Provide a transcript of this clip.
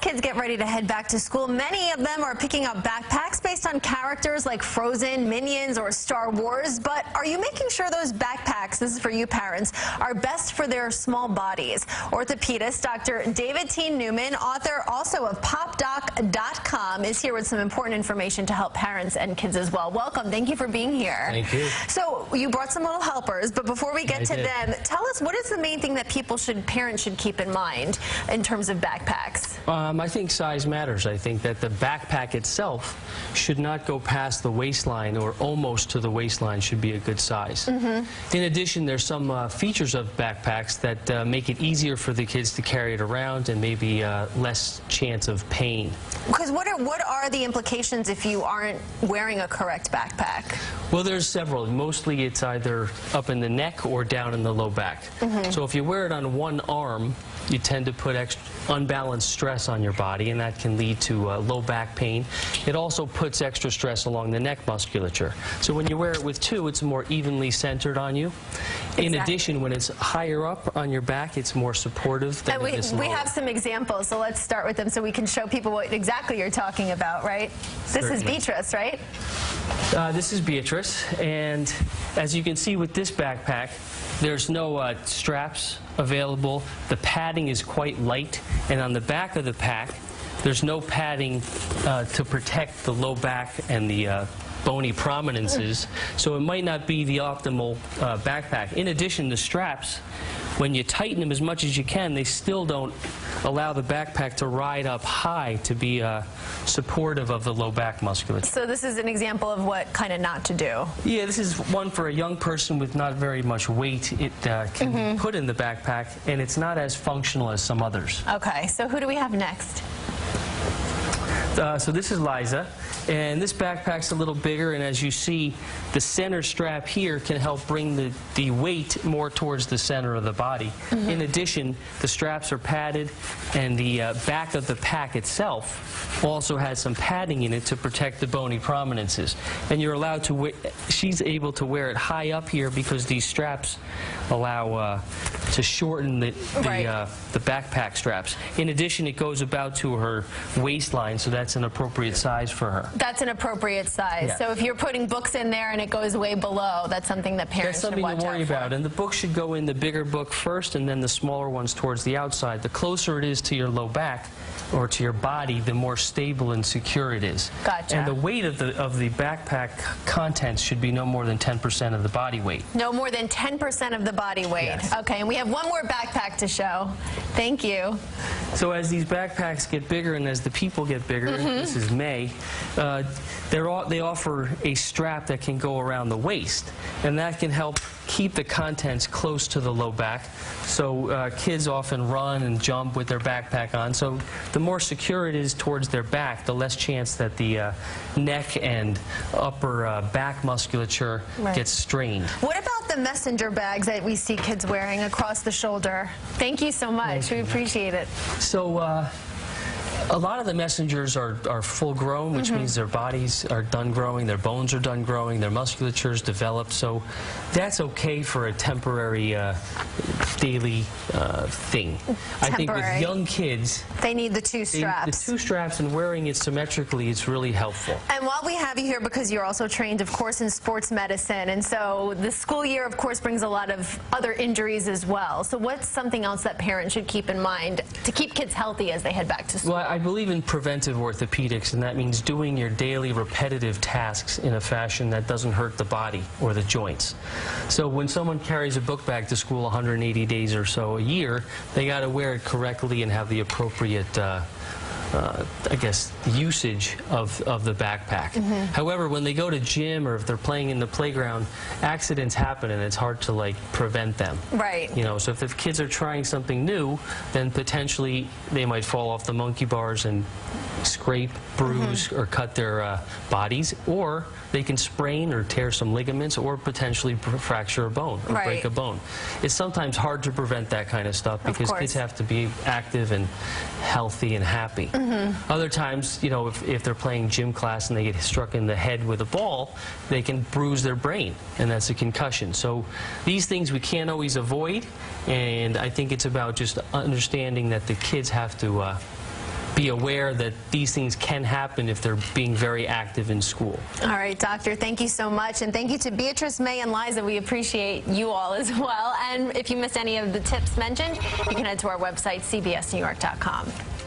kids get ready to head back to school, many of them are picking up backpacks based on characters like Frozen, Minions, or Star Wars. But are you making sure those backpacks, this is for you parents, are best for their small bodies? Orthopedist Dr. David T. Newman, author also of popdoc.com, is here with some important information to help parents and kids as well. Welcome. Thank you for being here. Thank you. So you brought some little helpers, but before we get to them, tell us, what is the main thing that parents should keep in mind in terms of backpacks? I think size matters. I think that the backpack itself should not go past the waistline, or almost to the waistline should be a good size. In addition, there's some features of backpacks that make it easier for the kids to carry it around and maybe less chance of pain. Because what are the implications if you aren't wearing a correct backpack? Well, there's several. Mostly it's either up in the neck or down in the low back. So if you wear it on one arm, you tend to put unbalanced stress on your body, and that can lead to low back pain. It also puts extra stress along the neck musculature. So when you wear it with two, it's more evenly centered on you. In addition, when it's higher up on your back, it's more supportive than it is lower. We have some examples, so let's start with them so we can show people what exactly you're talking about, right? This is Beatrice, right? This is Beatrice, and as you can see with this backpack, there's no straps available. The padding is quite light, and on the back of the pack, there's no padding to protect the low back and the bony prominences, so it might not be the optimal backpack. In addition, the straps, when you tighten them as much as you can, they still don't allow the backpack to ride up high to be supportive of the low back musculature. So this is an example of what kind of not to do. Yeah, this is one for a young person with not very much weight. It can be put in the backpack, and it's not as functional as some others. Okay, so who do we have next? So this is Liza, and this backpack's a little bigger, and as you see, the center strap here can help bring the weight more towards the center of the body. In addition, the straps are padded, and the back of the pack itself also has some padding in it to protect the bony prominences. And you're allowed to wear, she's able to wear it high up here because these straps allow to shorten the backpack straps. In addition, it goes about to her waistline, so that's an appropriate size for her. That's an appropriate size. So if you're putting books in there and it goes way below, that's something that parents should watch out for. That's something to worry about. And the book should go in the bigger book first, and then the smaller ones towards the outside. The closer it is to your low back or to your body, the more stable and secure it is. Gotcha. And the weight of the backpack contents should be no more than 10% of the body weight. No more than 10% of the body weight. Yes. Okay, and we have one more backpack to show. Thank you. So as these backpacks get bigger and as the people get bigger, this is May, they offer a strap that can go around the waist, and that can help keep the contents close to the low back. So kids often run and jump with their backpack on. So the more secure it is towards their back, the less chance that the neck and upper back musculature gets strained. What about the messenger bags that we see kids wearing across the shoulder? Thank you so much. We appreciate it. So a lot of the messengers are full grown, which means their bodies are done growing, their bones are done growing, their musculature is developed, so that's okay for a temporary daily thing. I think with young kids, they need the two straps. The two straps, and wearing it symmetrically, it's really helpful. And while we have you here, because you're also trained, of course, in sports medicine, and so the school year, of course, brings a lot of other injuries as well. So what's something else that parents should keep in mind to keep kids healthy as they head back to school? Well, I believe in preventive orthopedics, and that means doing your daily repetitive tasks in a fashion that doesn't hurt the body or the joints. So when someone carries a book bag to school 180 days or so a year, they got to wear it correctly and have the appropriate I guess, usage of the backpack. However, when they go to gym or if they're playing in the playground, accidents happen and it's hard to prevent them. Right. You know, so if the kids are trying something new, then potentially they might fall off the monkey bars and scrape, bruise, or cut their bodies, or they can sprain or tear some ligaments or potentially fracture a bone or break a bone. It's sometimes hard to prevent that kind of stuff because kids have to be active and healthy and happy. Other times, you know, if they're playing gym class and they get struck in the head with a ball, they can bruise their brain, and that's a concussion. So these things we can't always avoid, and I think it's about just understanding that the kids have to be aware that these things can happen if they're being very active in school. All right, doctor, thank you so much. And thank you to Beatrice, May, and Liza. We appreciate you all as well. And if you missed any of the tips mentioned, you can head to our website, cbsnewyork.com.